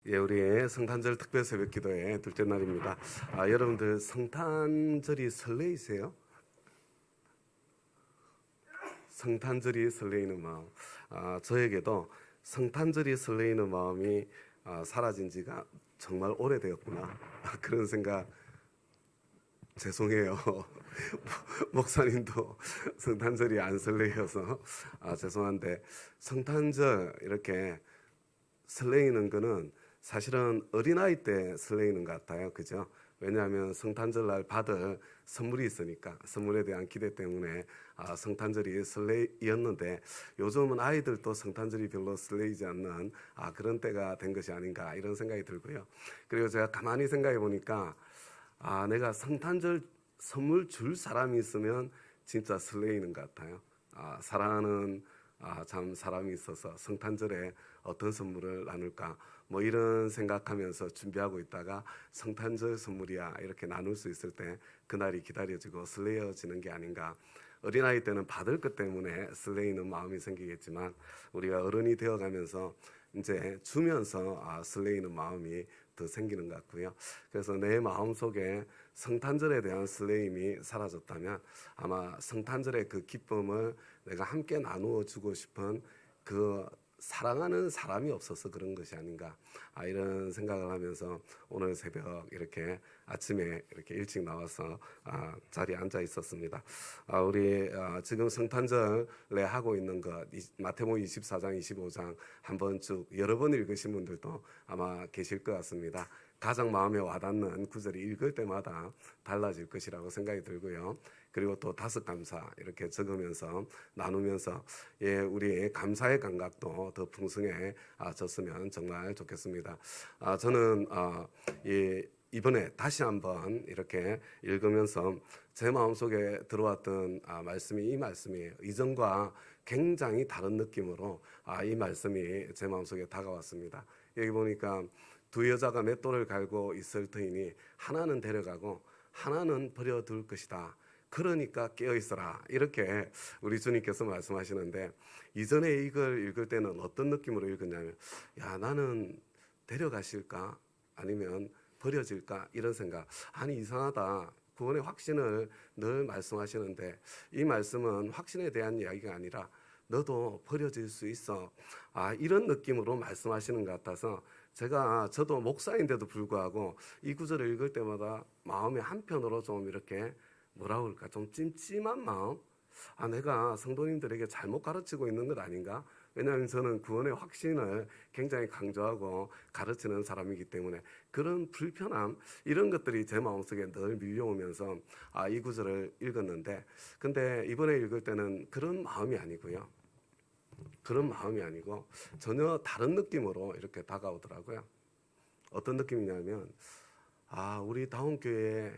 예, 우리의 성탄절 특별 새벽 기도의 둘째 날입니다. 여러분들 성탄절이 설레이세요? 성탄절이 설레이는 마음. 저에게도 성탄절이 설레이는 마음이 사라진 지가 정말 오래되었구나. 그런 생각. 죄송해요. 목사님도 성탄절이 안 설레여서 죄송한데, 성탄절 이렇게 설레이는 거는 사실은 어린아이 때 설레이는 것 같아요. 그죠? 왜냐하면 성탄절 날 받을 선물이 있으니까, 선물에 대한 기대 때문에 성탄절이 설레이었는데, 요즘은 아이들도 성탄절이 별로 설레이지 않는 그런 때가 된 것이 아닌가, 이런 생각이 들고요. 그리고 제가 가만히 생각해 보니까 내가 성탄절 선물 줄 사람이 있으면 진짜 설레이는 것 같아요. 사랑하는 참 사람이 있어서 성탄절에 어떤 선물을 나눌까 뭐 이런 생각하면서 준비하고 있다가 성탄절 선물이야 이렇게 나눌 수 있을 때 그날이 기다려지고 설레어지는 게 아닌가. 어린아이 때는 받을 것 때문에 설레이는 마음이 생기겠지만, 우리가 어른이 되어가면서 이제 주면서 설레이는 마음이 더 생기는 것 같고요. 그래서 내 마음속에 성탄절에 대한 설레임이 사라졌다면, 아마 성탄절의 그 기쁨을 내가 함께 나누어 주고 싶은 그 사랑하는 사람이 없어서 그런 것이 아닌가, 이런 생각을 하면서 오늘 새벽 이렇게 아침에 이렇게 일찍 나와서 자리에 앉아 있었습니다. 우리 지금 성탄절에 하고 있는 것, 마태복음 24장 25장 한번 쭉 여러 번 읽으신 분들도 아마 계실 것 같습니다. 가장 마음에 와닿는 구절이 읽을 때마다 달라질 것이라고 생각이 들고요. 그리고 또 다섯 감사 이렇게 적으면서 나누면서 우리 감사의 감각도 더 풍성해졌으면 정말 좋겠습니다. 저는 이번에 다시 한번 이렇게 읽으면서 제 마음속에 들어왔던 말씀이 이 말씀이에요. 이전과 굉장히 다른 느낌으로 이 말씀이 제 마음속에 다가왔습니다. 여기 보니까 두 여자가 맷돌을 갈고 있을 터이니 하나는 데려가고 하나는 버려둘 것이다. 그러니까 깨어있어라. 이렇게 우리 주님께서 말씀하시는데, 이전에 이걸 읽을 때는 어떤 느낌으로 읽었냐면, 나는 데려가실까? 아니면 버려질까? 이런 생각. 아니, 이상하다. 구원의 확신을 늘 말씀하시는데, 이 말씀은 확신에 대한 이야기가 아니라 너도 버려질 수 있어. 이런 느낌으로 말씀하시는 것 같아서, 저도 목사인데도 불구하고 이 구절을 읽을 때마다 마음의 한편으로 좀 이렇게 뭐라 그럴까, 좀 찜찜한 마음. 내가 성도님들에게 잘못 가르치고 있는 것 아닌가? 왜냐하면 저는 구원의 확신을 굉장히 강조하고 가르치는 사람이기 때문에 그런 불편함, 이런 것들이 제 마음속에 늘 밀려오면서 이 구절을 읽었는데, 근데 이번에 읽을 때는 그런 마음이 아니고요. 그런 마음이 아니고 전혀 다른 느낌으로 이렇게 다가오더라고요. 어떤 느낌이냐면, 우리 다운교회에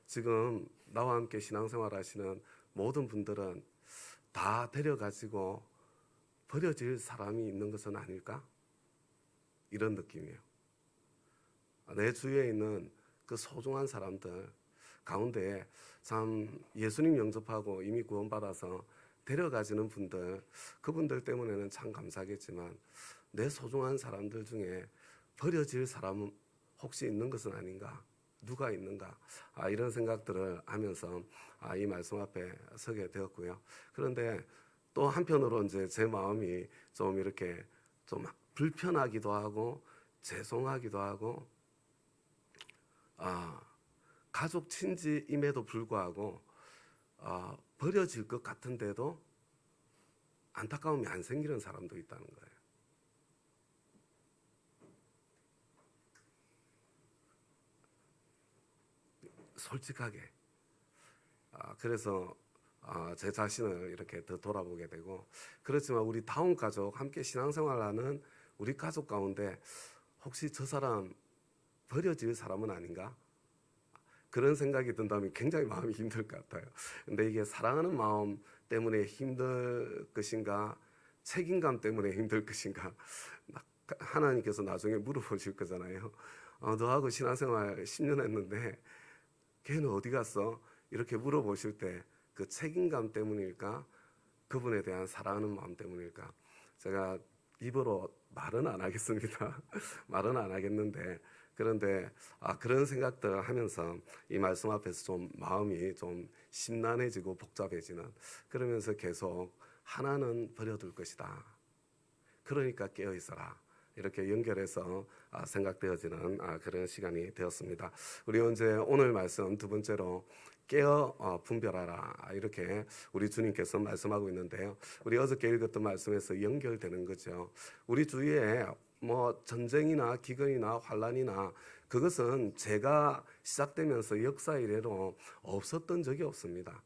지금 나와 함께 신앙생활 하시는 모든 분들은 다 데려가지고 버려질 사람이 있는 것은 아닐까? 이런 느낌이에요. 내 주위에 있는 그 소중한 사람들 가운데 참 예수님 영접하고 이미 구원받아서 데려가지는 분들, 그분들 때문에는 참 감사하겠지만 내 소중한 사람들 중에 버려질 사람은 혹시 있는 것은 아닌가? 누가 있는가? 이런 생각들을 하면서 이 말씀 앞에 서게 되었고요. 그런데 또 한편으로 이제 제 마음이 좀 이렇게 좀 불편하기도 하고 죄송하기도 하고, 가족 친지임에도 불구하고 버려질 것 같은데도 안타까움이 안 생기는 사람도 있다는 거예요. 솔직하게. 그래서 제 자신을 이렇게 더 돌아보게 되고, 그렇지만 우리 다운 가족, 함께 신앙생활하는 우리 가족 가운데 혹시 저 사람 버려질 사람은 아닌가? 그런 생각이 든다면 굉장히 마음이 힘들 것 같아요. 근데 이게 사랑하는 마음 때문에 힘들 것인가, 책임감 때문에 힘들 것인가, 하나님께서 나중에 물어보실 거잖아요. 너하고 신앙생활 10년 했는데 걔는 어디 갔어? 이렇게 물어보실 때 그 책임감 때문일까? 그분에 대한 사랑하는 마음 때문일까? 제가 입으로 말은 안 하겠습니다. 말은 안 하겠는데 그런데 그런 생각들을 하면서 이 말씀 앞에서 좀 마음이 좀 심란해지고 복잡해지는 그러면서 계속 하나는 버려둘 것이다. 그러니까 깨어 있어라. 이렇게 연결해서 생각되어지는 그런 시간이 되었습니다. 우리 오늘 말씀 두 번째로 깨어 분별하라 이렇게 우리 주님께서 말씀하고 있는데요. 우리 어저께 읽었던 말씀에서 연결되는 거죠. 우리 주위에 뭐 전쟁이나 기근이나 환란이나 그것은 제가 시작되면서 역사 이래로 없었던 적이 없습니다.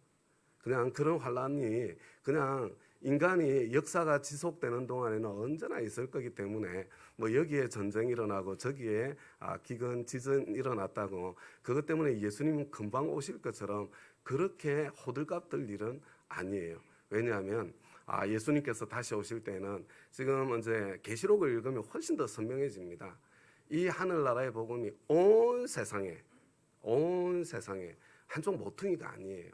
그냥 그런 환란이 그냥 인간이 역사가 지속되는 동안에는 언제나 있을 거기 때문에 뭐 여기에 전쟁이 일어나고 저기에 기근 지진이 일어났다고 그것 때문에 예수님은 금방 오실 것처럼 그렇게 호들갑 들 일은 아니에요. 왜냐하면 예수님께서 다시 오실 때는 지금 이제 계시록을 읽으면 훨씬 더 선명해집니다. 이 하늘나라의 복음이 온 세상에 한쪽 모퉁이가 아니에요.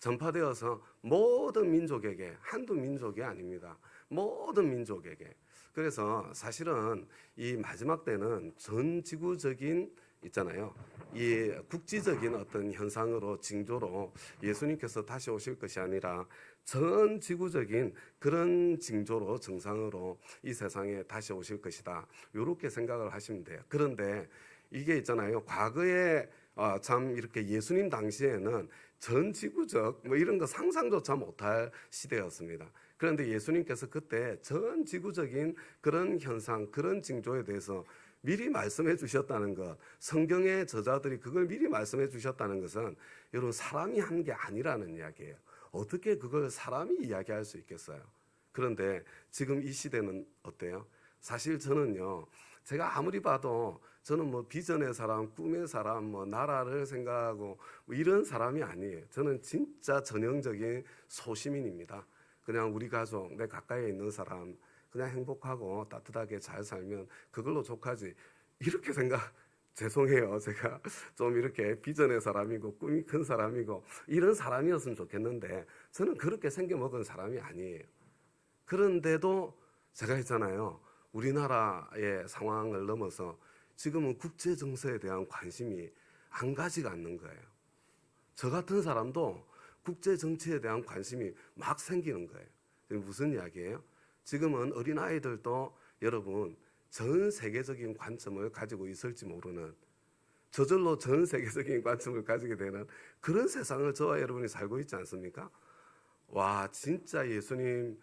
전파되어서 모든 민족에게 한두 민족이 아닙니다. 모든 민족에게. 그래서 사실은 이 마지막 때는 전 지구적인 있잖아요. 이 국지적인 어떤 현상으로 징조로 예수님께서 다시 오실 것이 아니라 전 지구적인 그런 징조로 정상으로 이 세상에 다시 오실 것이다. 이렇게 생각을 하시면 돼요. 그런데 이게 있잖아요. 과거에 참 이렇게 예수님 당시에는 전 지구적 뭐 이런 거 상상조차 못할 시대였습니다. 그런데 예수님께서 그때 전 지구적인 그런 현상, 그런 징조에 대해서 미리 말씀해 주셨다는 것, 성경의 저자들이 그걸 미리 말씀해 주셨다는 것은 여러분 사람이 한 게 아니라는 이야기예요. 어떻게 그걸 사람이 이야기할 수 있겠어요? 그런데 지금 이 시대는 어때요? 사실 저는요, 제가 아무리 봐도 저는 뭐 비전의 사람, 꿈의 사람, 뭐 나라를 생각하고 뭐 이런 사람이 아니에요. 저는 진짜 전형적인 소시민입니다. 그냥 우리 가족, 내 가까이에 있는 사람, 그냥 행복하고 따뜻하게 잘 살면 그걸로 족하지. 이렇게 죄송해요. 제가 좀 이렇게 비전의 사람이고 꿈이 큰 사람이고 이런 사람이었으면 좋겠는데 저는 그렇게 생겨먹은 사람이 아니에요. 그런데도 제가 했잖아요. 우리나라의 상황을 넘어서 지금은 국제 정세에 대한 관심이 안 가지가 않는 거예요. 저 같은 사람도 국제 정치에 대한 관심이 막 생기는 거예요. 무슨 이야기예요? 지금은 어린아이들도 여러분 전 세계적인 관점을 가지고 있을지 모르는 저절로 전 세계적인 관점을 가지게 되는 그런 세상을 저와 여러분이 살고 있지 않습니까? 와 진짜 예수님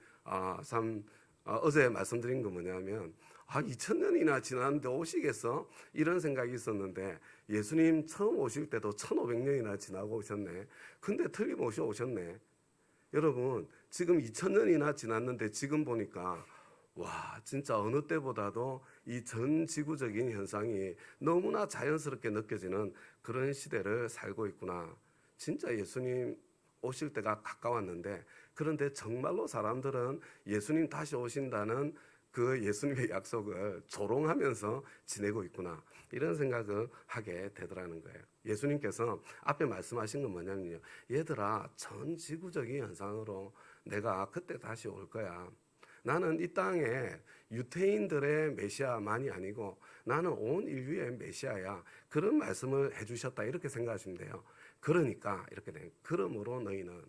어제 말씀드린 거 뭐냐면 2000년이나 지났는데 오시겠어? 이런 생각이 있었는데 예수님 처음 오실 때도 1500년이나 지나고 오셨네. 근데 틀림없이 오셨네. 여러분 지금 2000년이나 지났는데 지금 보니까 와 진짜 어느 때보다도 이 전 지구적인 현상이 너무나 자연스럽게 느껴지는 그런 시대를 살고 있구나. 진짜 예수님 오실 때가 가까웠는데 그런데 정말로 사람들은 예수님 다시 오신다는 그 예수님의 약속을 조롱하면서 지내고 있구나. 이런 생각을 하게 되더라는 거예요. 예수님께서 앞에 말씀하신 건 뭐냐면요. 얘들아, 전 지구적인 현상으로 내가 그때 다시 올 거야. 나는 이 땅에 유태인들의 메시아만이 아니고 나는 온 인류의 메시아야. 그런 말씀을 해주셨다. 이렇게 생각하시면 돼요. 그러니까 이렇게 된 그러므로 너희는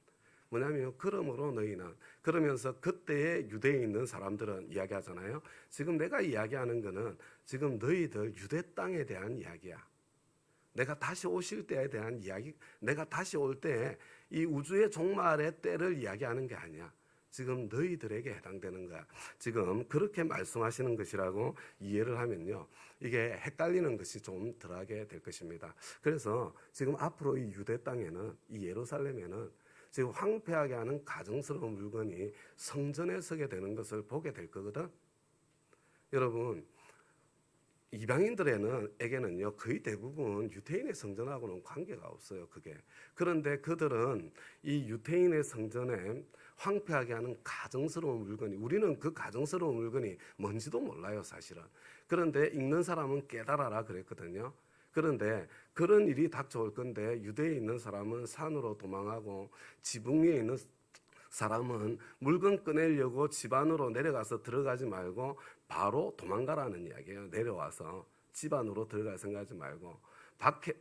뭐냐면 그러므로 너희는 그러면서 그때의 유대에 있는 사람들은 이야기하잖아요. 지금 내가 이야기하는 거는 지금 너희들 유대 땅에 대한 이야기야. 내가 다시 오실 때에 대한 이야기, 내가 다시 올 때 이 우주의 종말의 때를 이야기하는 게 아니야. 지금 너희들에게 해당되는 거야. 지금 그렇게 말씀하시는 것이라고 이해를 하면요. 이게 헷갈리는 것이 좀 덜하게 될 것입니다. 그래서 지금 앞으로 이 유대 땅에는, 이 예루살렘에는 지금 황폐하게 하는 가증스러운 물건이 성전에 서게 되는 것을 보게 될 거거든. 여러분, 이방인들에게는요 거의 대부분 유태인의 성전하고는 관계가 없어요. 그게. 그런데 그들은 이 유태인의 성전에 황폐하게 하는 가증스러운 물건이, 우리는 그 가증스러운 물건이 뭔지도 몰라요 사실은. 그런데 읽는 사람은 깨달아라 그랬거든요. 그런데 그런 일이 닥쳐올 건데 유대에 있는 사람은 산으로 도망하고 지붕 위에 있는 사람은 물건 꺼내려고 집 안으로 내려가서 들어가지 말고 바로 도망가라는 이야기예요. 내려와서 집 안으로 들어갈 생각하지 말고,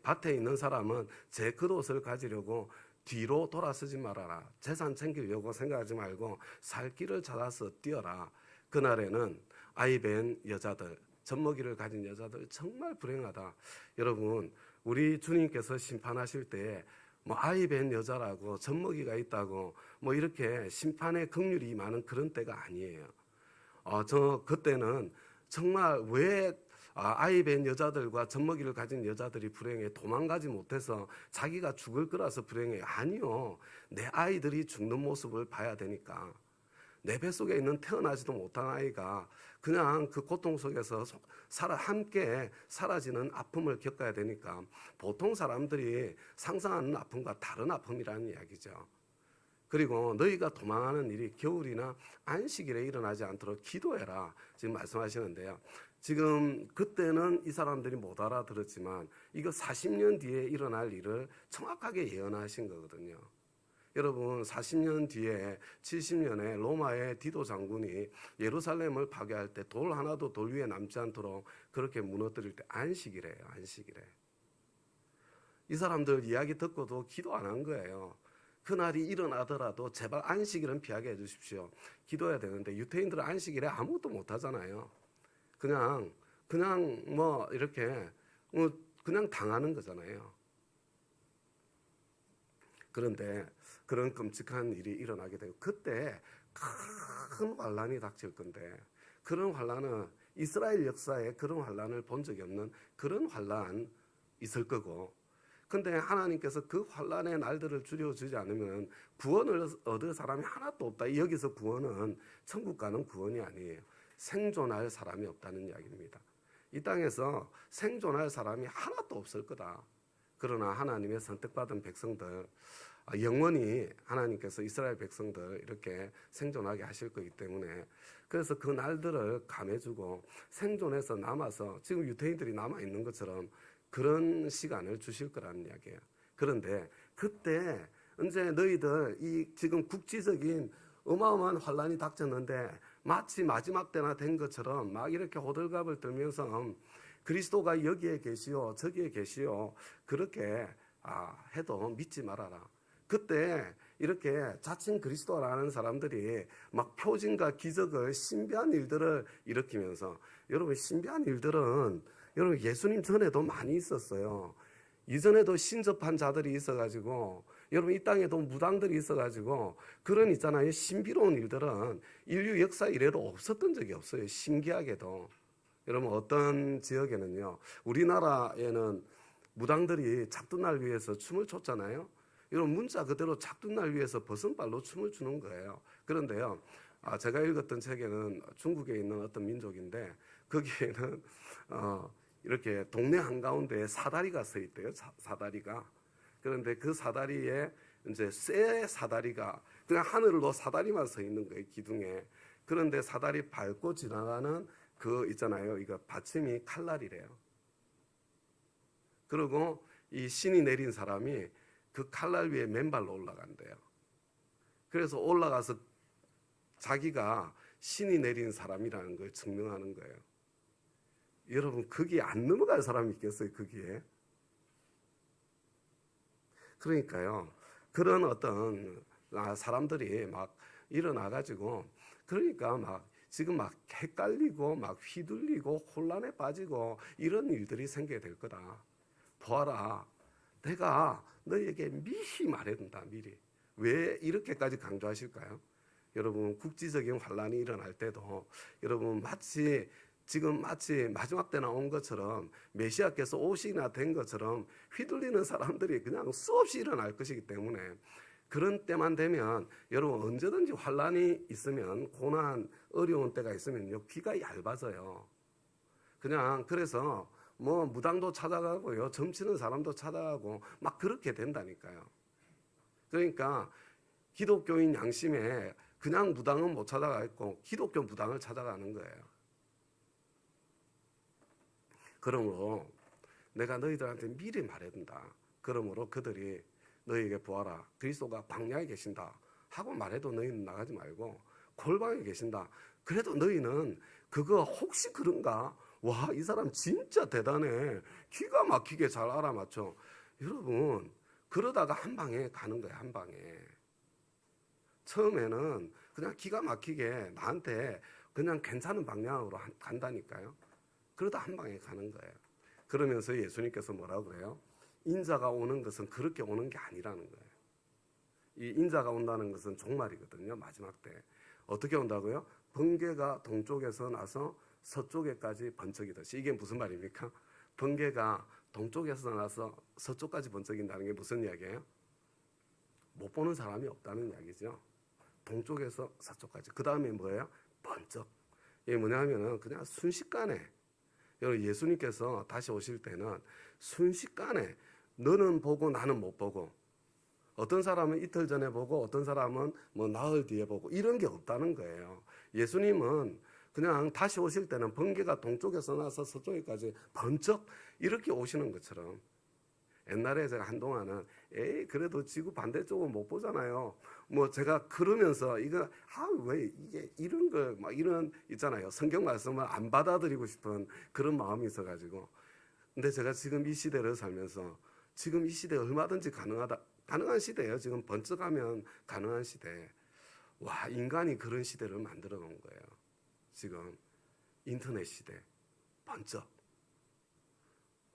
밭에 있는 사람은 제 겉옷을 가지려고 뒤로 돌아서지 말아라. 재산 챙기려고 생각하지 말고 살 길을 찾아서 뛰어라. 그날에는 아이벤 여자들, 젖먹이를 가진 여자들 정말 불행하다. 여러분, 우리 주님께서 심판하실 때 뭐 아이벤 여자라고 젖먹이가 있다고 뭐 이렇게 심판의 긍휼이 많은 그런 때가 아니에요. 저 그때는 정말 왜 아이벤 여자들과 젖먹이를 가진 여자들이 불행해? 도망가지 못해서 자기가 죽을 거라서 불행해? 아니요. 내 아이들이 죽는 모습을 봐야 되니까. 내 뱃속에 있는 태어나지도 못한 아이가 그냥 그 고통 속에서 함께 사라지는 아픔을 겪어야 되니까 보통 사람들이 상상하는 아픔과 다른 아픔이라는 이야기죠. 그리고 너희가 도망하는 일이 겨울이나 안식일에 일어나지 않도록 기도해라. 지금 말씀하시는데요. 지금 그때는 이 사람들이 못 알아들었지만 이거 40년 뒤에 일어날 일을 정확하게 예언하신 거거든요. 여러분, 40년 뒤에 70년에 로마의 디도 장군이 예루살렘을 파괴할 때 돌 하나도 돌 위에 남지 않도록 그렇게 무너뜨릴 때 안식이래요. 안식일에. 이 사람들 이야기 듣고도 기도 안 한 거예요. 그날이 일어나더라도 제발 안식일은 피하게 해주십시오. 기도해야 되는데 유태인들은 안식일에 아무것도 못 하잖아요. 그냥 뭐 이렇게 그냥 당하는 거잖아요. 그런데 그런 끔찍한 일이 일어나게 되고 그때 큰 환란이 닥칠 건데 그런 환란은 이스라엘 역사에 그런 환란을 본 적이 없는 그런 환란 있을 거고, 근데 하나님께서 그 환란의 날들을 줄여주지 않으면 구원을 얻을 사람이 하나도 없다. 여기서 구원은 천국 가는 구원이 아니에요. 생존할 사람이 없다는 이야기입니다. 이 땅에서 생존할 사람이 하나도 없을 거다. 그러나 하나님의 선택받은 백성들, 영원히 하나님께서 이스라엘 백성들 이렇게 생존하게 하실 거기 때문에, 그래서 그 날들을 감해주고 생존해서 남아서 지금 유태인들이 남아있는 것처럼 그런 시간을 주실 거라는 이야기예요. 그런데 그때 이제 너희들 이 지금 국지적인 어마어마한 환란이 닥쳤는데 마치 마지막 때나 된 것처럼 막 이렇게 호들갑을 떨면서 그리스도가 여기에 계시오 저기에 계시오 그렇게 해도 믿지 말아라. 그때 이렇게 자칭 그리스도라는 사람들이 막 표징과 기적을 신비한 일들을 일으키면서, 여러분 신비한 일들은 여러분 예수님 전에도 많이 있었어요. 이전에도 신접한 자들이 있어가지고, 여러분 이 땅에도 무당들이 있어가지고, 그런 있잖아요. 신비로운 일들은 인류 역사 이래로 없었던 적이 없어요. 신기하게도. 여러분 어떤 지역에는요, 우리나라에는 무당들이 잡두날 위해서 춤을 췄잖아요. 이런 문자 그대로 잡두날 위해서 벗은발로 춤을 추는 거예요. 그런데요, 제가 읽었던 책에는 중국에 있는 어떤 민족인데 거기에는 이렇게 동네 한가운데에 사다리가 서 있대요. 사다리가. 그런데 그 사다리에 이제 쇠 사다리가 그냥 하늘로 사다리만 서 있는 거예요. 기둥에. 그런데 사다리 밟고 지나가는 그 있잖아요. 이거 받침이 칼날이래요. 그리고 이 신이 내린 사람이 그 칼날 위에 맨발로 올라간대요. 그래서 올라가서 자기가 신이 내린 사람이라는 걸 증명하는 거예요. 여러분 거기에 안 넘어갈 사람이 있겠어요? 거기에. 그러니까요, 그런 어떤 사람들이 막 일어나가지고, 그러니까 막 지금 막 헷갈리고 막 휘둘리고 혼란에 빠지고 이런 일들이 생겨야 될 거다. 보아라, 내가 너희에게 미리 말해야 된다. 미리. 왜 이렇게까지 강조하실까요? 여러분 국지적인 환란이 일어날 때도 여러분 지금 마치 마지막 때나 온 것처럼 메시아께서 오시나 된 것처럼 휘둘리는 사람들이 그냥 수없이 일어날 것이기 때문에, 그런 때만 되면 여러분 언제든지 환란이 있으면, 고난 어려운 때가 있으면요, 귀가 얇아져요. 그냥 그래서 뭐 무당도 찾아가고요, 점치는 사람도 찾아가고 막 그렇게 된다니까요. 그러니까 기독교인 양심에 그냥 무당은 못 찾아가 있고 기독교 무당을 찾아가는 거예요. 그러므로 내가 너희들한테 미리 말해야 된다. 그러므로 그들이 너희에게 보아라, 그리스도가 광야에 계신다 하고 말해도 너희는 나가지 말고 골방에 계신다. 그래도 너희는 그거 혹시 그런가? 와, 이 사람 진짜 대단해. 기가 막히게 잘 알아맞혀. 여러분, 그러다가 한 방에 가는 거야, 한 방에. 처음에는 그냥 기가 막히게 나한테 그냥 괜찮은 방향으로 간다니까요. 그러다 한 방에 가는 거예요. 그러면서 예수님께서 뭐라고 그래요? 인자가 오는 것은 그렇게 오는 게 아니라는 거예요. 이 인자가 온다는 것은 종말이거든요. 마지막 때. 어떻게 온다고요? 번개가 동쪽에서 나서 서쪽에까지 번쩍이듯이. 이게 무슨 말입니까? 번개가 동쪽에서 나서 서쪽까지 번쩍인다는 게 무슨 이야기예요? 못 보는 사람이 없다는 이야기죠. 동쪽에서 서쪽까지. 그 다음에 뭐예요? 번쩍. 이게 뭐냐면은 그냥 순식간에, 여러분 예수님께서 다시 오실 때는 순식간에 너는 보고 나는 못 보고, 어떤 사람은 이틀 전에 보고 어떤 사람은 뭐 나흘 뒤에 보고, 이런 게 없다는 거예요. 예수님은 그냥 다시 오실 때는 번개가 동쪽에서 나서 서쪽에까지 번쩍 이렇게 오시는 것처럼. 옛날에 제가 한동안은 그래도 지구 반대쪽은 못 보잖아요. 뭐 제가 그러면서 이거 왜 이게 이런 거 막 이런 있잖아요. 성경 말씀을 안 받아들이고 싶은 그런 마음이 있어가지고. 근데 제가 지금 이 시대를 살면서 지금 이 시대 얼마든지 가능한 시대예요. 지금 번쩍하면 가능한 시대. 와, 인간이 그런 시대를 만들어 놓은 거예요. 지금 인터넷 시대 번쩍.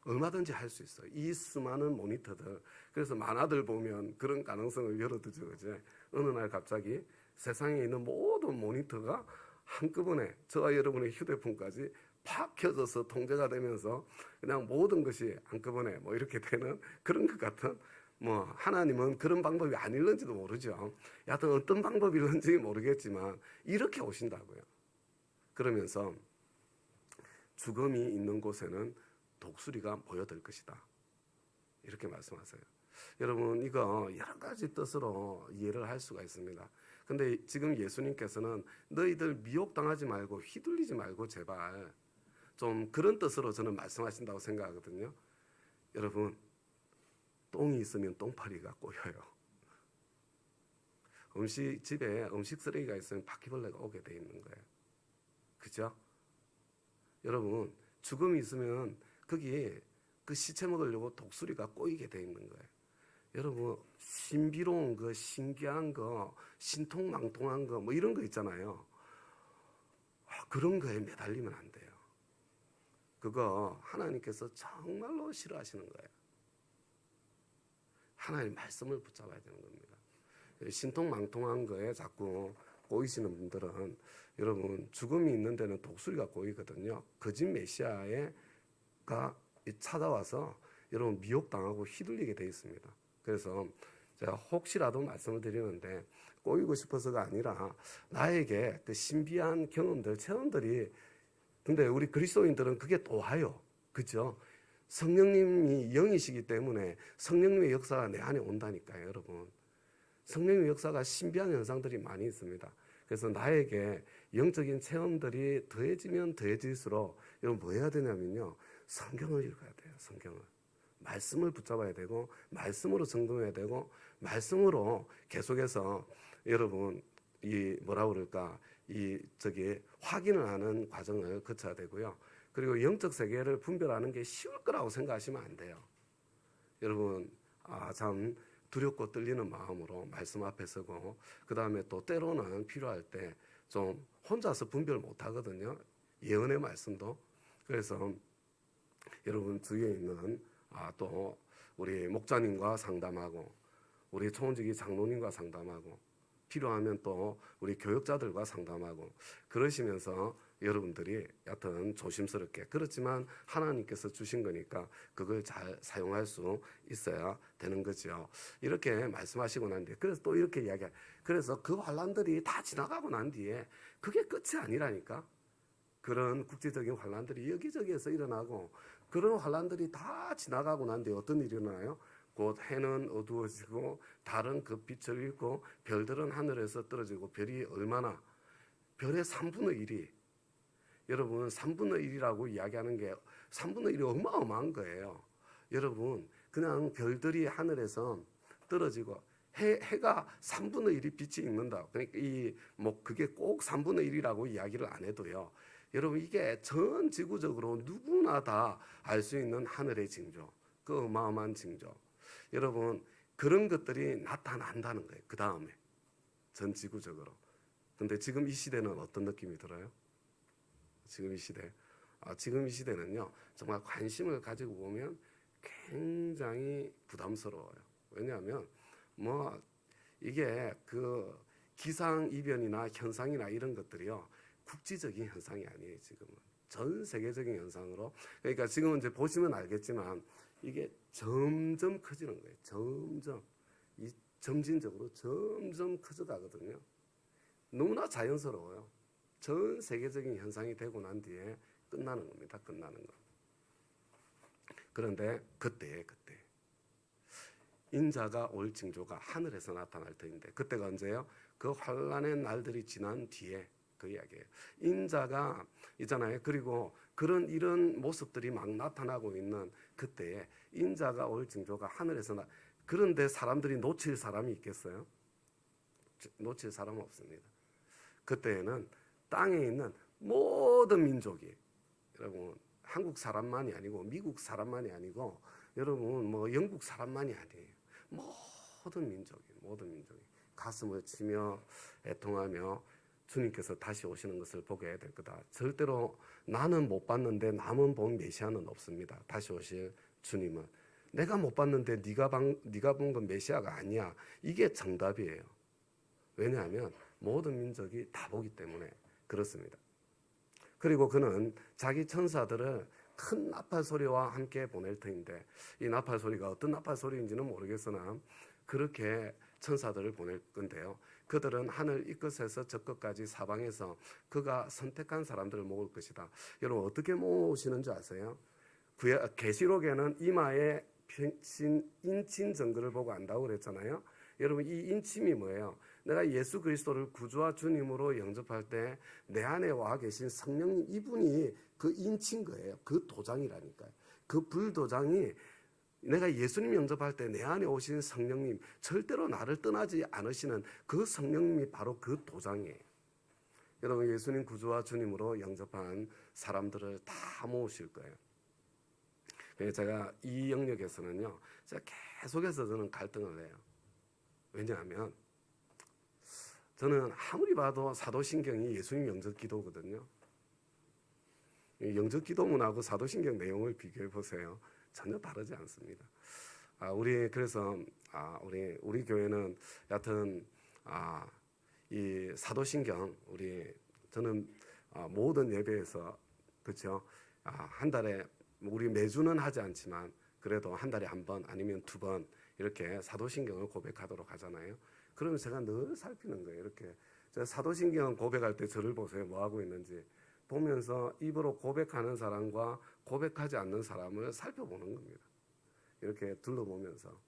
얼마든지 할 수 있어요. 이 수많은 모니터들. 그래서 만화들 보면 그런 가능성을 열어두죠. 그죠? 어느 날 갑자기 세상에 있는 모든 모니터가 한꺼번에 저와 여러분의 휴대폰까지 팍 켜져서 통제가 되면서 그냥 모든 것이 한꺼번에 뭐 이렇게 되는 그런 것 같은, 뭐 하나님은 그런 방법이 아닐는지도 모르죠. 여하튼 어떤 방법일는지 모르겠지만 이렇게 오신다고요. 그러면서 죽음이 있는 곳에는 독수리가 모여들 것이다. 이렇게 말씀하세요. 여러분, 이거 여러 가지 뜻으로 이해를 할 수가 있습니다. 근데 지금 예수님께서는 너희들 미혹당하지 말고 휘둘리지 말고 제발 좀 그런 뜻으로 저는 말씀하신다고 생각하거든요. 여러분, 똥이 있으면 똥파리가 꼬여요. 집에 음식 쓰레기가 있으면 바퀴벌레가 오게 돼 있는 거예요. 그죠? 여러분, 죽음이 있으면 거기 그 시체 먹으려고 독수리가 꼬이게 돼 있는 거예요. 여러분, 신비로운 거, 신기한 거, 신통망통한 거, 뭐 이런 거 있잖아요. 그런 거에 매달리면 안 돼요. 그거 하나님께서 정말로 싫어하시는 거예요. 하나님 말씀을 붙잡아야 되는 겁니다. 신통망통한 거에 자꾸 꼬이시는 분들은 여러분, 죽음이 있는 데는 독수리가 꼬이거든요. 거짓 메시아가 찾아와서 여러분 미혹당하고 휘둘리게 돼 있습니다. 그래서 제가 혹시라도 말씀을 드리는데 꼬이고 싶어서가 아니라 나에게 그 신비한 경험들, 체험들이, 근데 우리 그리스도인들은 그게 또 와요. 그죠? 성령님이 영이시기 때문에 성령님의 역사가 내 안에 온다니까요, 여러분. 성령의 역사가 신비한 현상들이 많이 있습니다. 그래서 나에게 영적인 체험들이 더해지면 더해질수록 여러분 뭐 해야 되냐면요, 성경을 읽어야 돼요. 성경을. 말씀을 붙잡아야 되고 말씀으로 점검해야 되고 말씀으로 계속해서 여러분 이 뭐라 그럴까 확인을 하는 과정을 거쳐야 되고요. 그리고 영적 세계를 분별하는 게 쉬울 거라고 생각하시면 안 돼요. 여러분 참 두렵고 떨리는 마음으로 말씀 앞에 서고, 그 다음에 또 때로는 필요할 때 좀 혼자서 분별 못 하거든요. 예언의 말씀도. 그래서 여러분 주위에 있는 또 우리 목자님과 상담하고, 우리 초원지기 장로님과 상담하고, 필요하면 또 우리 교역자들과 상담하고, 그러시면서 여러분들이 여하튼 조심스럽게, 그렇지만 하나님께서 주신 거니까 그걸 잘 사용할 수 있어야 되는 거죠. 이렇게 말씀하시고 난 뒤에, 그래서 또 이렇게 이야기해요. 그래서 그 환란들이 다 지나가고 난 뒤에 그게 끝이 아니라니까. 그런 국제적인 환란들이 여기저기에서 일어나고, 그런 환란들이 다 지나가고 난 뒤에 어떤 일이 일어나요? 곧 해는 어두워지고 달은 그 빛을 잃고 별들은 하늘에서 떨어지고, 별이 얼마나, 별의 3분의 1이, 여러분 3분의 1이라고 이야기하는 게 3분의 1이 어마어마한 거예요. 여러분 그냥 별들이 하늘에서 떨어지고 해가 3분의 1이 빛이 있는다. 그러니까 그게 꼭 3분의 1이라고 이야기를 안 해도요. 여러분 이게 전 지구적으로 누구나 다 알 수 있는 하늘의 징조, 그 어마어마한 징조. 여러분 그런 것들이 나타난다는 거예요. 그 다음에 전 지구적으로. 근데 지금 이 시대는 어떤 느낌이 들어요? 지금 이 시대. 지금 이 시대는요, 정말 관심을 가지고 보면 굉장히 부담스러워요. 왜냐하면 이게 그 기상이변이나 현상이나 이런 것들이요, 국지적인 현상이 아니에요. 지금은 전 세계적인 현상으로. 그러니까 지금은 이제 보시면 알겠지만 이게 점점 커지는 거예요. 점점 점진적으로 점점 커져가거든요. 너무나 자연스러워요. 전 세계적인 현상이 되고 난 뒤에 끝나는 겁니다. 끝나는 거. 그런데 그때 인자가 올 징조가 하늘에서 나타날 터인데, 그때가 언제예요? 그 환란의 날들이 지난 뒤에 그 이야기예요. 인자가 있잖아요. 그리고 이런 모습들이 막 나타나고 있는 그때에 인자가 올 징조가 하늘에서 그런데 사람들이 놓칠 사람이 있겠어요? 놓칠 사람은 없습니다. 그때에는 땅에 있는 모든 민족이, 여러분 한국 사람만이 아니고 미국 사람만이 아니고 여러분 영국 사람만이 아니에요. 모든 민족이 가슴을 치며 애통하며 주님께서 다시 오시는 것을 보게 될 거다. 절대로 나는 못 봤는데 남은 본 메시아는 없습니다. 다시 오실 주님은. 내가 못 봤는데 네가 본 건 메시아가 아니야. 이게 정답이에요. 왜냐하면 모든 민족이 다 보기 때문에 그렇습니다. 그리고 그는 자기 천사들을 큰 나팔 소리와 함께 보낼 터인데, 이 나팔 소리가 어떤 나팔 소리인지는 모르겠으나 그렇게 천사들을 보낼 건데요. 그들은 하늘 이 끝에서 저 끝까지 사방에서 그가 선택한 사람들을 모을 것이다. 여러분 어떻게 모으시는 줄 아세요? 계시록에는 이마에 인친 증거를 보고 안다고 그랬잖아요. 여러분 이 인침이 뭐예요? 내가 예수 그리스도를 구주와 주님으로 영접할 때 내 안에 와 계신 성령님, 이분이 그 인친 거예요. 그 도장이라니까요. 그 불도장이, 내가 예수님 영접할 때 내 안에 오신 성령님, 절대로 나를 떠나지 않으시는 그 성령님이 바로 그 도장이에요. 여러분 예수님 구주와 주님으로 영접한 사람들을 다 모으실 거예요. 그래서 제가 이 영역에서는요, 제가 계속해서 저는 갈등을 해요. 왜냐하면 저는 아무리 봐도 사도신경이 예수님 영접 기도거든요. 영접 기도문하고 사도신경 내용을 비교해 보세요. 전혀 다르지 않습니다. 그래서 우리 교회는 여하튼 이 사도신경 저는 모든 예배에서 그렇죠. 한 달에 우리 매주는 하지 않지만 그래도 한 달에 한 번 아니면 두 번 이렇게 사도신경을 고백하도록 하잖아요. 그러면 제가 늘 살피는 거예요. 이렇게 사도신경 고백할 때 저를 보세요. 뭐 하고 있는지 보면서 입으로 고백하는 사람과 고백하지 않는 사람을 살펴보는 겁니다. 이렇게 둘러보면서.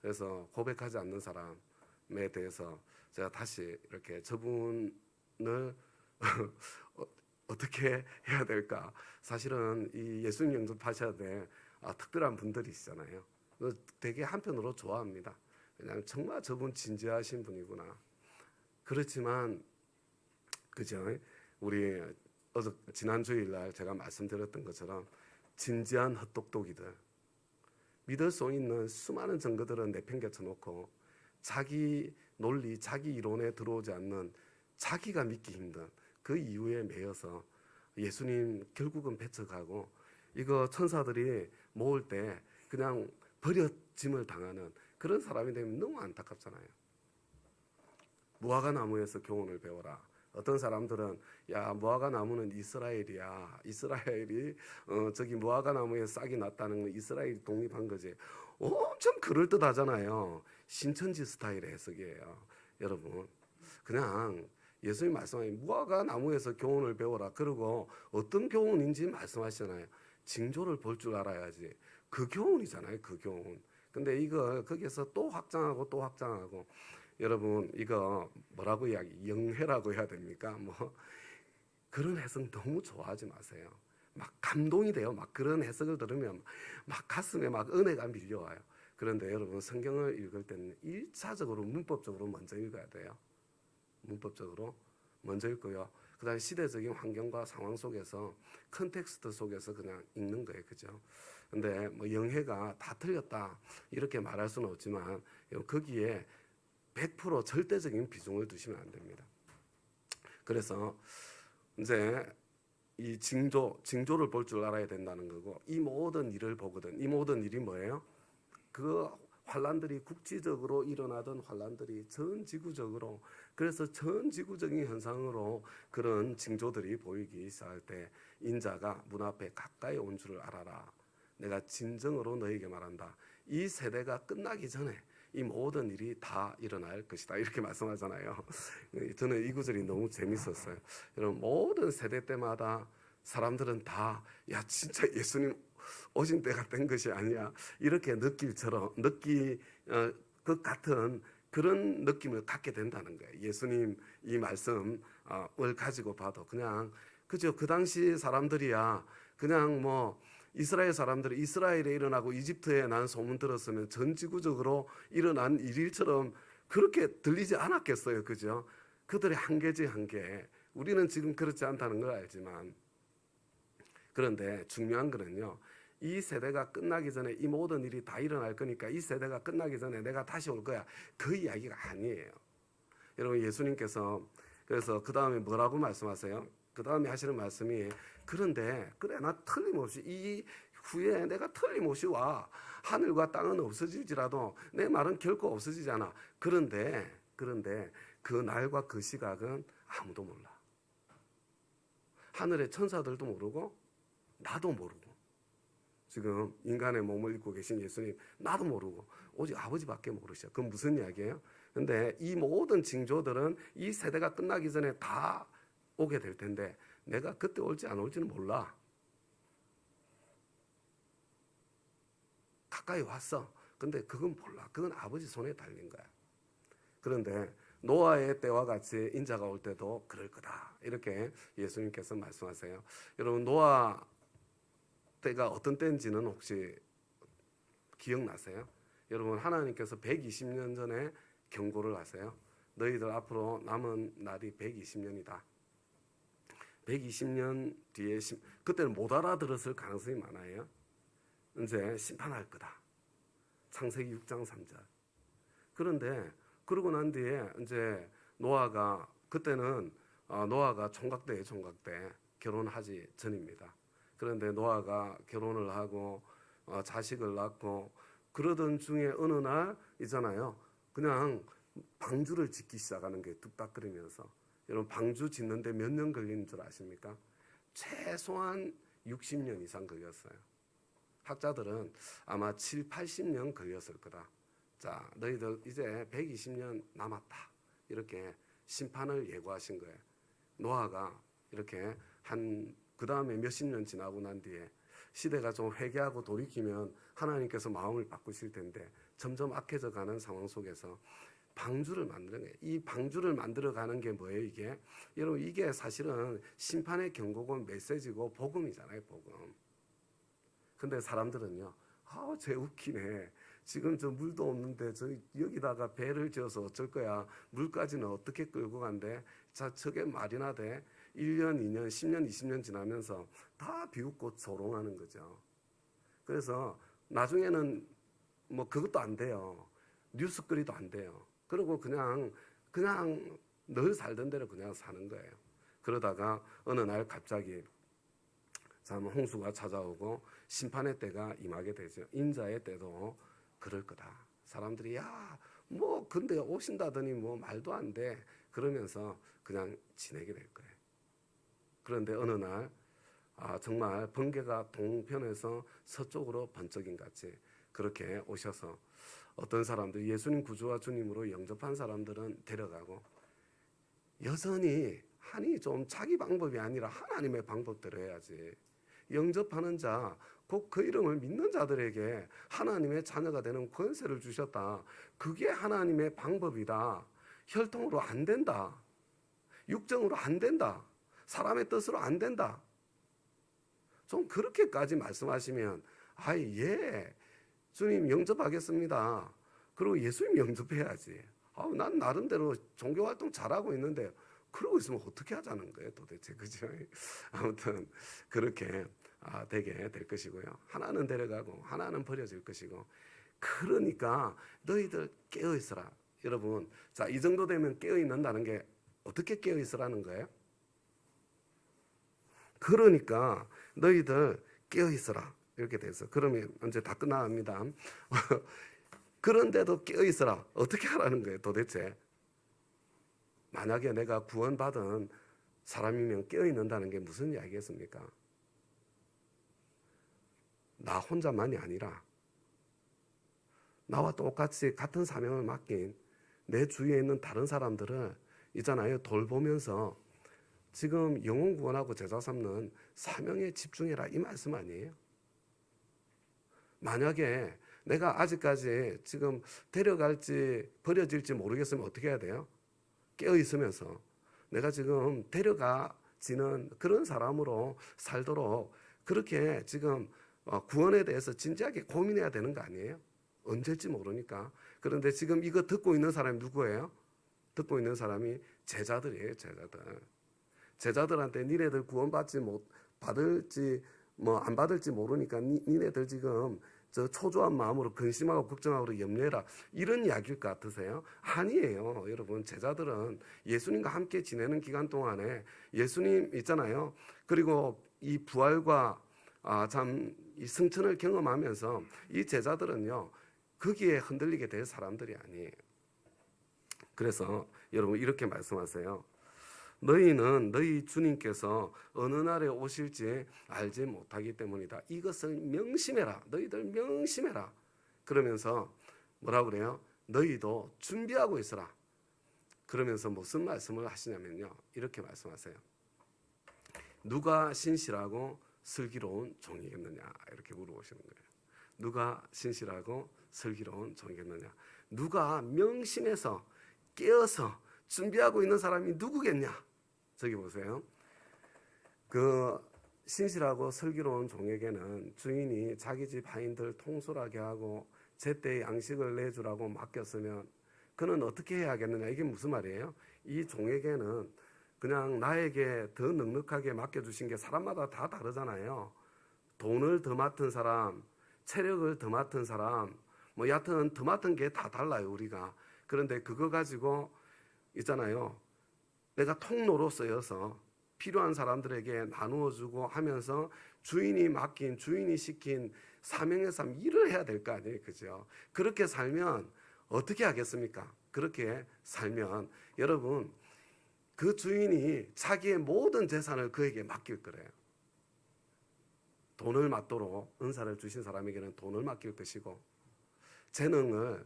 그래서 고백하지 않는 사람에 대해서 제가 다시 이렇게 저분을 어떻게 해야 될까? 사실은 이 예수님 영접하셔야 될 특별한 분들이시잖아요. 되게 한편으로 좋아합니다. 왜냐하면 정말 저분 진지하신 분이구나. 그렇지만 그죠? 우리 지난 주일날 제가 말씀드렸던 것처럼 진지한 헛똑똑이들, 믿을 수 있는 수많은 증거들은 내팽개쳐 놓고 자기 논리, 자기 이론에 들어오지 않는, 자기가 믿기 힘든 그 이유에 매여서 예수님 결국은 배척하고 이거 천사들이 모을 때 그냥 버려짐을 당하는 그런 사람이 되면 너무 안타깝잖아요. 무화과 나무에서 교훈을 배워라. 어떤 사람들은 무화과 나무는 이스라엘이야. 이스라엘이 저기 무화과 나무에 싹이 났다는 건 이스라엘이 독립한 거지. 엄청 그럴듯하잖아요. 신천지 스타일의 해석이에요. 여러분 그냥 예수님 말씀하신 무화과 나무에서 교훈을 배워라. 그리고 어떤 교훈인지 말씀하시잖아요. 징조를 볼 줄 알아야지. 그 교훈이잖아요. 그 교훈. 근데 이거 거기에서 또 확장하고 또 확장하고, 여러분 이거 뭐라고 영해라고 해야 됩니까? 그런 해석 너무 좋아하지 마세요. 막 감동이 돼요. 막 그런 해석을 들으면 막 가슴에 막 은혜가 밀려와요. 그런데 여러분 성경을 읽을 때는 1차적으로 문법적으로 먼저 읽어야 돼요. 문법적으로 먼저 읽고요. 그 다음에 시대적인 환경과 상황 속에서 컨텍스트 속에서 그냥 읽는 거예요. 그죠? 근데 뭐 영해가 다 틀렸다 이렇게 말할 수는 없지만 거기에 100% 절대적인 비중을 두시면 안 됩니다. 그래서 이제 이 징조를 볼 줄 알아야 된다는 거고, 이 모든 일을 보거든. 이 모든 일이 뭐예요? 그 환란들이 국지적으로 일어나던 환란들이 전 지구적으로, 그래서 전 지구적인 현상으로 그런 징조들이 보이기 시작할 때 인자가 문 앞에 가까이 온 줄을 알아라. 내가 진정으로 너에게 말한다. 이 세대가 끝나기 전에 이 모든 일이 다 일어날 것이다. 이렇게 말씀하잖아요. 저는 이 구절이 너무 재밌었어요. 여러분 모든 세대 때마다 사람들은 다 야 진짜 예수님 오신 때가 된 것이 아니야. 이렇게 것 같은 그런 느낌을 갖게 된다는 거예요. 예수님 이 말씀을 가지고 봐도 그냥 그죠. 그 당시 사람들이야 그냥 뭐 이스라엘 사람들이 이스라엘에 일어나고 이집트에 난 소문 들었으면 전 지구적으로 일어난 일일처럼 그렇게 들리지 않았겠어요. 그죠? 그들의 한계지 한계. 우리는 지금 그렇지 않다는 걸 알지만 그런데 중요한 거는요. 이 세대가 끝나기 전에 이 모든 일이 다 일어날 거니까 이 세대가 끝나기 전에 내가 다시 올 거야. 그 이야기가 아니에요. 여러분 예수님께서 그래서 그 다음에 뭐라고 말씀하세요? 그 다음에 하시는 말씀이 그런데 그래 나 틀림없이 이 후에 내가 틀림없이 와. 하늘과 땅은 없어질지라도 내 말은 결코 없어지지 않아. 그런데 그 날과 그 시각은 아무도 몰라. 하늘의 천사들도 모르고 나도 모르고 지금 인간의 몸을 입고 계신 예수님 나도 모르고 오직 아버지밖에 모르셔. 그건 무슨 이야기예요? 근데 이 모든 징조들은 이 세대가 끝나기 전에 다 오게 될 텐데 내가 그때 올지 안 올지는 몰라. 가까이 왔어. 근데 그건 몰라. 그건 아버지 손에 달린 거야. 그런데 노아의 때와 같이 인자가 올 때도 그럴 거다. 이렇게 예수님께서 말씀하세요. 여러분 노아 때가 어떤 때인지는 혹시 기억나세요? 여러분 하나님께서 120년 전에 경고를 하세요. 너희들 앞으로 남은 날이 120년이다. 120년 뒤에 그때는 못 알아들었을 가능성이 많아요. 이제 심판할 거다. 창세기 6장 3절. 그런데 그러고 난 뒤에 이제 노아가 그때는 노아가 총각대에 총각대 결혼하기 전입니다. 그런데 노아가 결혼을 하고 자식을 낳고 그러던 중에 어느 날 있잖아요. 그냥 방주를 짓기 시작하는 게 뚝딱거리면서 여러분 방주 짓는데 몇 년 걸리는 줄 아십니까? 최소한 60년 이상 걸렸어요. 학자들은 아마 7, 80년 걸렸을 거다. 자, 너희들 이제 120년 남았다. 이렇게 심판을 예고하신 거예요. 노아가 이렇게 그 다음에 몇십 년 지나고 난 뒤에 시대가 좀 회개하고 돌이키면 하나님께서 마음을 바꾸실 텐데 점점 악해져 가는 상황 속에서 방주를 만드는 거예요. 이 방주를 만들어 가는 게 뭐예요, 이게? 여러분, 이게 사실은 심판의 경고고 메시지고 복음이잖아요, 복음. 근데 사람들은요, 쟤 웃기네. 지금 저 물도 없는데 저 여기다가 배를 지어서 어쩔 거야. 물까지는 어떻게 끌고 간대? 자, 저게 말이나 돼? 1년, 2년, 10년, 20년 지나면서 다 비웃고 조롱하는 거죠. 그래서 나중에는 뭐 그것도 안 돼요. 뉴스거리도 안 돼요. 그리고 그냥 늘 살던 대로 그냥 사는 거예요. 그러다가 어느 날 갑자기 참 홍수가 찾아오고 심판의 때가 임하게 되죠. 인자의 때도 그럴 거다. 사람들이 뭐 근데 오신다더니 뭐 말도 안 돼. 그러면서 그냥 지내게 될 거예요. 그런데 어느 날 정말 번개가 동편에서 서쪽으로 번쩍인 같이 그렇게 오셔서 어떤 사람들 예수님 구주와 주님으로 영접한 사람들은 데려가고 여전히 좀 자기 방법이 아니라 하나님의 방법대로 해야지. 영접하는 자, 곧 그 이름을 믿는 자들에게 하나님의 자녀가 되는 권세를 주셨다. 그게 하나님의 방법이다. 혈통으로 안 된다. 육정으로 안 된다. 사람의 뜻으로 안 된다. 좀 그렇게까지 말씀하시면 예. 주님 영접하겠습니다. 그리고 예수님 영접해야지. 난 나름대로 종교활동 잘하고 있는데 그러고 있으면 어떻게 하자는 거예요 도대체, 그죠? 아무튼 그렇게 되게 될 것이고요. 하나는 데려가고 하나는 버려질 것이고. 그러니까 너희들 깨어있으라. 여러분, 자, 이 정도 되면 깨어있는다는 게 어떻게 깨어있으라는 거예요? 그러니까 너희들 깨어있으라 이렇게 돼서, 그러면 이제 다 끝나갑니다. 그런데도 깨어있으라 어떻게 하라는 거예요 도대체? 만약에 내가 구원받은 사람이면 깨어있는다는 게 무슨 이야기겠습니까? 나 혼자만이 아니라 나와 똑같이 같은 사명을 맡긴 내 주위에 있는 다른 사람들을 있잖아요, 돌보면서 지금 영혼 구원하고 제자 삼는 사명에 집중해라, 이 말씀 아니에요? 만약에 내가 아직까지 지금 데려갈지 버려질지 모르겠으면 어떻게 해야 돼요? 깨어 있으면서 내가 지금 데려가지는 그런 사람으로 살도록 그렇게 지금 구원에 대해서 진지하게 고민해야 되는 거 아니에요? 언제일지 모르니까. 그런데 지금 이거 듣고 있는 사람이 누구예요? 듣고 있는 사람이 제자들이에요, 제자들. 제자들한테 니네들 구원받지 못 받을지 뭐 안 받을지 모르니까 니네들 지금 저 초조한 마음으로 근심하고 걱정하고 염려해라, 이런 이야기일 것 같으세요? 아니에요. 여러분, 제자들은 예수님과 함께 지내는 기간 동안에 예수님 있잖아요. 그리고 이 부활과 참 이 승천을 경험하면서 이 제자들은요 거기에 흔들리게 될 사람들이 아니에요. 그래서 여러분 이렇게 말씀하세요. 너희는 너희 주님께서 어느 날에 오실지 알지 못하기 때문이다. 이것을 명심해라. 너희들 명심해라. 그러면서 뭐라고 그래요? 너희도 준비하고 있어라. 그러면서 무슨 말씀을 하시냐면요, 이렇게 말씀하세요. 누가 신실하고 슬기로운 종이겠느냐, 이렇게 물어보시는 거예요. 누가 신실하고 슬기로운 종이겠느냐. 누가 명심해서 깨어서 준비하고 있는 사람이 누구겠냐. 저기 보세요. 그 신실하고 슬기로운 종에게는 주인이 자기 집 하인들 통솔하게 하고 제때 양식을 내주라고 맡겼으면 그는 어떻게 해야겠느냐. 이게 무슨 말이에요? 이 종에게는 그냥 나에게 더 넉넉하게 맡겨주신 게 사람마다 다 다르잖아요. 돈을 더 맡은 사람, 체력을 더 맡은 사람, 뭐 여하튼 더 맡은 게 다 달라요, 우리가. 그런데 그거 가지고 있잖아요, 내가 통로로 쓰여서 필요한 사람들에게 나누어주고 하면서 주인이 맡긴, 주인이 시킨 사명의 삶, 일을 해야 될 거 아니에요, 그죠? 그렇게 살면 어떻게 하겠습니까? 그렇게 살면 여러분, 그 주인이 자기의 모든 재산을 그에게 맡길 거래요. 돈을 맡도록 은사를 주신 사람에게는 돈을 맡길 것이고, 재능을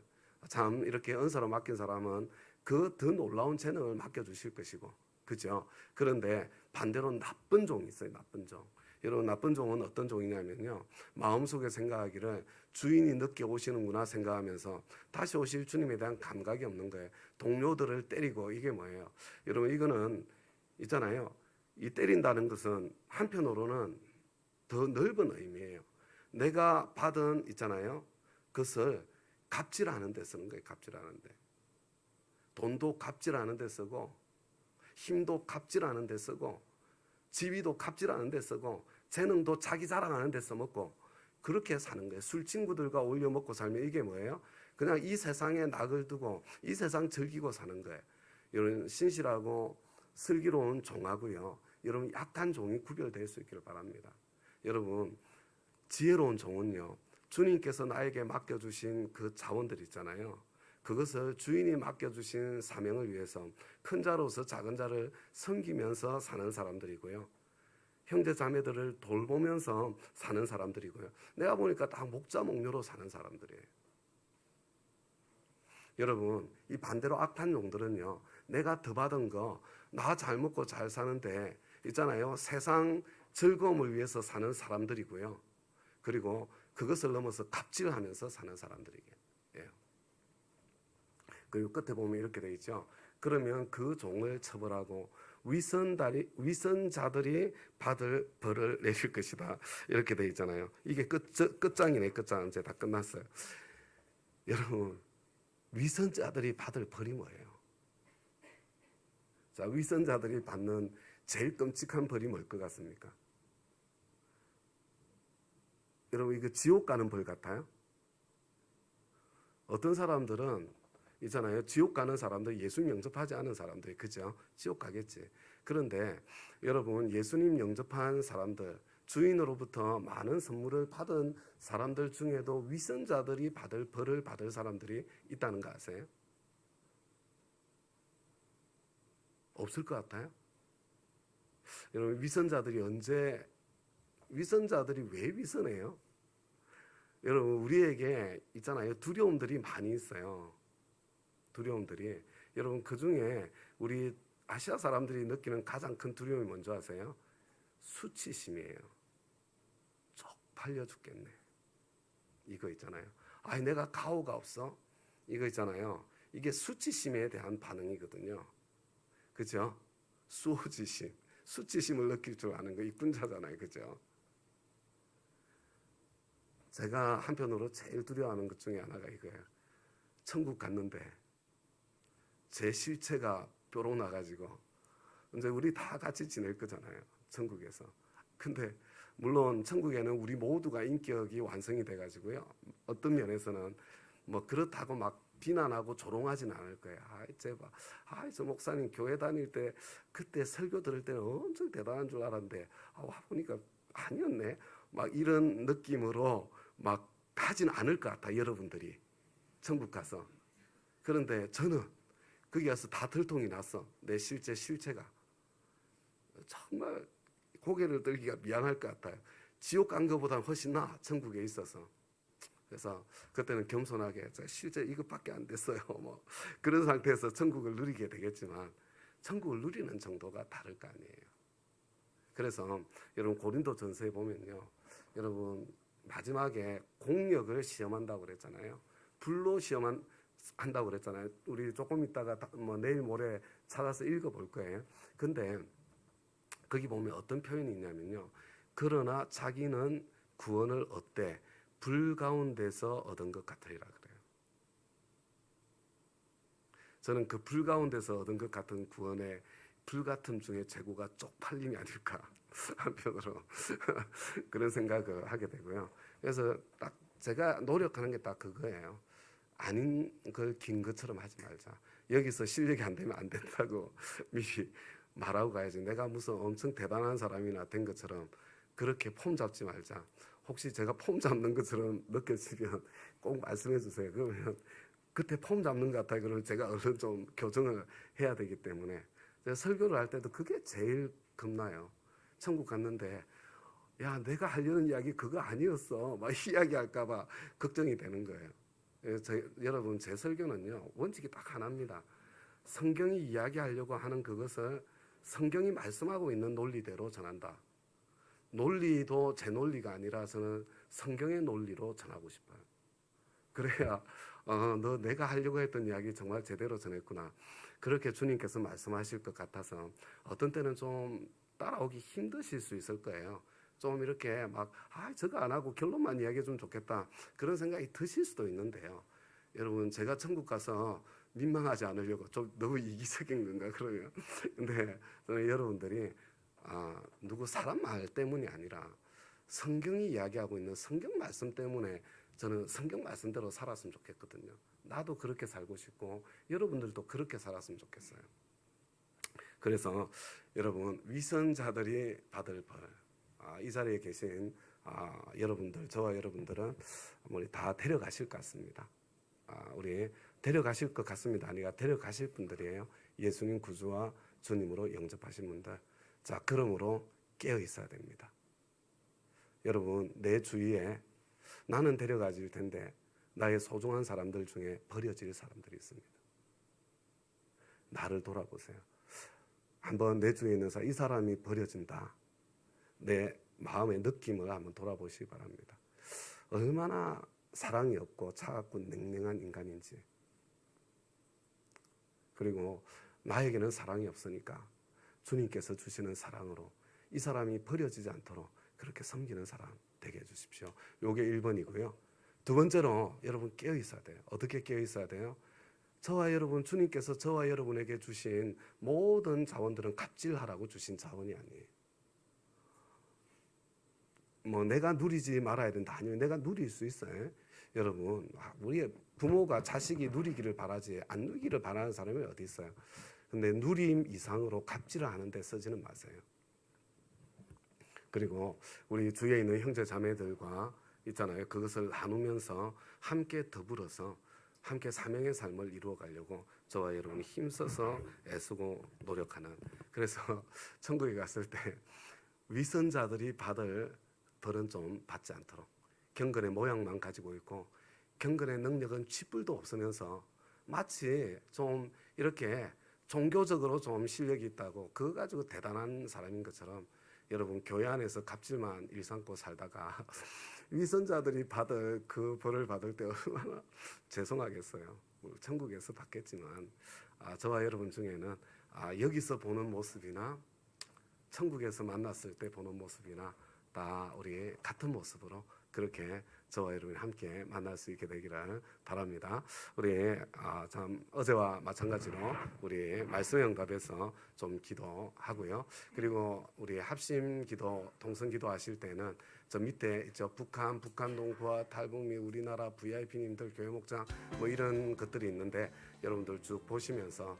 참 이렇게 은사로 맡긴 사람은 그 더 놀라운 재능을 맡겨주실 것이고, 그죠? 그런데 반대로 나쁜 종이 있어요, 나쁜 종. 여러분, 나쁜 종은 어떤 종이냐면요, 마음속에 생각하기를 주인이 늦게 오시는구나 생각하면서 다시 오실 주님에 대한 감각이 없는 거예요. 동료들을 때리고, 이게 뭐예요? 여러분, 이거는 있잖아요, 이 때린다는 것은 한편으로는 더 넓은 의미예요. 내가 받은 있잖아요, 그것을 갚질하는 데 쓰는 거예요. 갚질하는 데. 돈도 갚질하는 데 쓰고, 힘도 갚질하는 데 쓰고, 지위도 갚질하는 데 쓰고, 재능도 자기 자랑하는 데 써먹고, 그렇게 사는 거예요. 술 친구들과 어울려 먹고 살면 이게 뭐예요? 그냥 이 세상에 낙을 두고 이 세상 즐기고 사는 거예요. 여러분, 신실하고 슬기로운 종하고요, 여러분 약한 종이 구별될 수 있기를 바랍니다. 여러분, 지혜로운 종은요, 주님께서 나에게 맡겨주신 그 자원들 있잖아요, 그것을 주인이 맡겨주신 사명을 위해서 큰 자로서 작은 자를 섬기면서 사는 사람들이고요, 형제 자매들을 돌보면서 사는 사람들이고요, 내가 보니까 다 목자 목료로 사는 사람들이에요. 여러분, 이 반대로 악한 종들은요, 내가 더 받은 거 나 잘 먹고 잘 사는데 있잖아요, 세상 즐거움을 위해서 사는 사람들이고요, 그리고 그것을 넘어서 갑질하면서 사는 사람들이에요. 그리고 끝에 보면 이렇게 돼 있죠. 그러면 그 종을 처벌하고 위선자들이 받을 벌을 내릴 것이다. 이렇게 돼 있잖아요. 이게 끝장이네. 끝장. 이제 다 끝났어요. 여러분, 위선자들이 받을 벌이 뭐예요? 자, 위선자들이 받는 제일 끔찍한 벌이 뭘 것 같습니까? 여러분, 이거 지옥 가는 벌 같아요? 어떤 사람들은 있잖아요. 지옥 가는 사람들, 예수님 영접하지 않은 사람들, 그죠? 지옥 가겠지. 그런데 여러분, 예수님 영접한 사람들, 주인으로부터 많은 선물을 받은 사람들 중에도 위선자들이 받을 벌을 받을 사람들이 있다는 거 아세요? 없을 것 같아요? 여러분, 위선자들이 왜 위선해요? 여러분, 우리에게 있잖아요. 두려움들이 많이 있어요. 두려움들이. 여러분, 그 중에 우리 아시아 사람들이 느끼는 가장 큰 두려움이 뭔지 아세요? 수치심이에요. 쪽팔려 죽겠네. 이거 있잖아요. 아니, 내가 가오가 없어? 이거 있잖아요. 이게 수치심에 대한 반응이거든요. 그죠? 수호지심. 수치심을 느낄 줄 아는 거 이꾼자잖아요. 그죠? 제가 한편으로 제일 두려워하는 것 중에 하나가 이거예요. 천국 갔는데 제 실체가 뾰록 나가지고 이제 우리 다 같이 지낼 거잖아요. 천국에서. 근데 물론 천국에는 우리 모두가 인격이 완성이 돼가지고요. 어떤 면에서는 뭐 그렇다고 막 비난하고 조롱하진 않을 거예요. 저 목사님 교회 다닐 때 그때 설교 들을 때는 엄청 대단한 줄 알았는데 와 보니까 아니었네. 막 이런 느낌으로 막 하진 않을 것 같아. 여러분들이 천국 가서. 그런데 저는 거기 가서 다 들통이 났어. 내 실체가. 정말 고개를 들기가 미안할 것 같아요. 지옥 간 것보다 훨씬 나아. 천국에 있어서. 그래서 그때는 겸손하게 실제 이것밖에 안 됐어요. 뭐 그런 상태에서 천국을 누리게 되겠지만 천국을 누리는 정도가 다를 거 아니에요. 그래서 여러분 고린도전서에 보면요. 여러분 마지막에 공력을 시험한다고 그랬잖아요. 불로 한다고 그랬잖아요. 우리 조금 있다가 뭐 내일 모레 찾아서 읽어볼 거예요. 근데 거기 보면 어떤 표현이 있냐면요. 그러나 자기는 구원을 얻되 불 가운데서 얻은 것 같으리라 그래요. 저는 그 불 가운데서 얻은 것 같은 구원의 불같음 중에 최고가 쪽팔림이 아닐까 한편으로 그런 생각을 하게 되고요. 그래서 딱 제가 노력하는 게 딱 그거예요. 아닌 걸 긴 것처럼 하지 말자. 여기서 실력이 안 되면 안 된다고 미리 말하고 가야지. 내가 무슨 엄청 대단한 사람이나 된 것처럼 그렇게 폼 잡지 말자. 혹시 제가 폼 잡는 것처럼 느껴지면 꼭 말씀해 주세요. 그러면 그때 폼 잡는 것 같아요. 그러면 제가 얼른 좀 교정을 해야 되기 때문에 제가 설교를 할 때도 그게 제일 겁나요. 천국 갔는데 야 내가 하려는 이야기 그거 아니었어. 막 이야기할까 봐 걱정이 되는 거예요. 여러분 제 설교는요. 원칙이 딱 하나입니다. 성경이 이야기하려고 하는 그것을 성경이 말씀하고 있는 논리대로 전한다. 논리도 제 논리가 아니라서는 성경의 논리로 전하고 싶어요. 그래야 너 내가 하려고 했던 이야기 정말 제대로 전했구나. 그렇게 주님께서 말씀하실 것 같아서 어떤 때는 좀 따라오기 힘드실 수 있을 거예요. 좀 이렇게 막 저거 안 하고 결론만 이야기해 주면 좋겠다. 그런 생각이 드실 수도 있는데요. 여러분 제가 천국 가서 민망하지 않으려고 좀 너무 이기적인 건가 그러면. 근데 저는 여러분들이 누구 사람 말 때문이 아니라 성경이 이야기하고 있는 성경 말씀 때문에 저는 성경 말씀대로 살았으면 좋겠거든요. 나도 그렇게 살고 싶고 여러분들도 그렇게 살았으면 좋겠어요. 그래서 여러분 위선자들이 받을 벌, 이 자리에 계신 여러분들, 저와 여러분들은 우리 다 데려가실 것 같습니다. 우리 데려가실 것 같습니다. 아니가 데려가실 분들이에요. 예수님 구주와 주님으로 영접하신 분들. 자, 그러므로 깨어 있어야 됩니다. 여러분, 내 주위에 나는 데려가질 텐데 나의 소중한 사람들 중에 버려질 사람들이 있습니다. 나를 돌아보세요. 한번 내 주위에 있는 이 사람이 버려진다. 내 마음의 느낌을 한번 돌아보시기 바랍니다. 얼마나 사랑이 없고 차갑고 냉랭한 인간인지. 그리고 나에게는 사랑이 없으니까 주님께서 주시는 사랑으로 이 사람이 버려지지 않도록 그렇게 섬기는 사람 되게 해주십시오. 요게 1번이고요. 두 번째로 여러분 깨어 있어야 돼요. 어떻게 깨어 있어야 돼요? 저와 여러분, 주님께서 저와 여러분에게 주신 모든 자원들은 갑질하라고 주신 자원이 아니에요. 뭐 내가 누리지 말아야 된다. 아니면 내가 누릴 수 있어요. 여러분, 우리 부모가 자식이 누리기를 바라지 안 누리기를 바라는 사람이 어디 있어요? 근데 누림 이상으로 갑질을 하는데 쓰지는 마세요. 그리고 우리 주위에 있는 형제 자매들과 있잖아요. 그것을 나누면서 함께 더불어서 함께 사명의 삶을 이루어 가려고 저와 여러분이 힘써서 애쓰고 노력하는. 그래서 천국에 갔을 때 위선자들이 받을 벌은 좀 받지 않도록 경건의 모양만 가지고 있고 경건의 능력은 쥐뿔도 없으면서 마치 좀 이렇게 종교적으로 좀 실력이 있다고 그거 가지고 대단한 사람인 것처럼 여러분 교회 안에서 갑질만 일삼고 살다가 위선자들이 받을 그 벌을 받을 때 얼마나 죄송하겠어요. 천국에서 받겠지만 저와 여러분 중에는 여기서 보는 모습이나 천국에서 만났을 때 보는 모습이나 다 우리 같은 모습으로 그렇게 저와 여러분이 함께 만날 수 있게 되기를 바랍니다. 우리 참 어제와 마찬가지로 우리 말씀 응답에서 좀 기도하고요. 그리고 우리 합심 기도, 동성 기도 하실 때는 저 밑에 저 북한동 부하 탈북미 우리나라 VIP님들 교회 목장 뭐 이런 것들이 있는데 여러분들 쭉 보시면서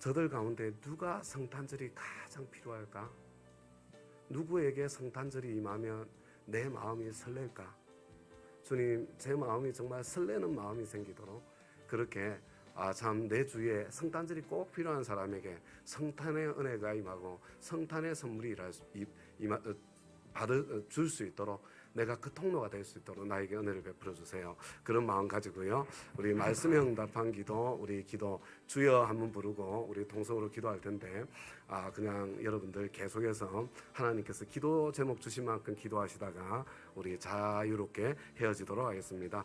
저들 가운데 누가 성탄절이 가장 필요할까? 누구에게 성탄절이 임하면 내 마음이 설렐까? 주님, 제 마음이 정말 설레는 마음이 생기도록 그렇게 참 내 주위에 성탄절이 꼭 필요한 사람에게 성탄의 은혜가 임하고 성탄의 선물이 줄 수 있도록 내가 그 통로가 될 수 있도록 나에게 은혜를 베풀어 주세요. 그런 마음 가지고요. 우리 말씀에 응답한 기도, 우리 기도 주여 한번 부르고 우리 동성으로 기도할 텐데 그냥 여러분들 계속해서 하나님께서 기도 제목 주신 만큼 기도하시다가 우리 자유롭게 헤어지도록 하겠습니다.